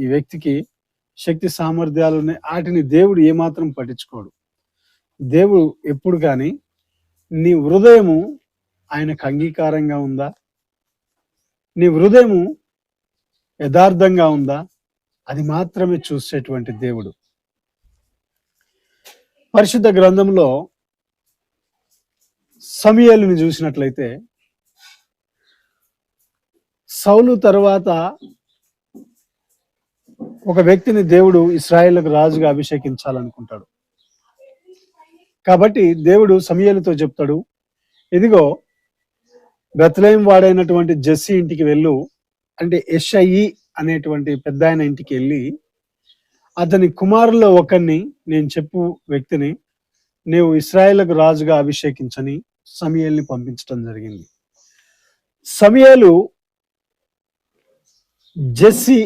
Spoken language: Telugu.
ఈ వ్యక్తికి శక్తి సామర్థ్యాలు ఉన్నాయి, వాటిని దేవుడు ఏమాత్రం పట్టించుకోడు. దేవుడు ఎప్పుడు కానీ నీ హృదయము ఆయనకు అంగీకారంగా ఉందా, నీ హృదయము యథార్థంగా ఉందా, అది మాత్రమే చూసేటువంటి దేవుడు. పరిశుద్ధ గ్రంథంలో సమూయేలుని చూసినట్లయితే, సౌలు తరువాత ఒక వ్యక్తిని దేవుడు ఇశ్రాయేలుకు రాజుగా అభిషేకించాలనుకుంటాడు. కాబట్టి దేవుడు సమూయేలుతో చెప్తాడు, ఇదిగో బెత్లెహేము వాడైనటువంటి జెస్సీ ఇంటికి వెళ్ళు, అంటే యెషయి అనేటువంటి పెద్ద ఆయన ఇంటికి వెళ్ళి అతని కుమారుల్లో ఒకరిని, నేను చెప్పు వ్యక్తిని నీవు ఇశ్రాయేలుకు రాజుగా అభిషేకించని సమూయేలుని పంపించడం జరిగింది. సమూయేలు జెస్సీ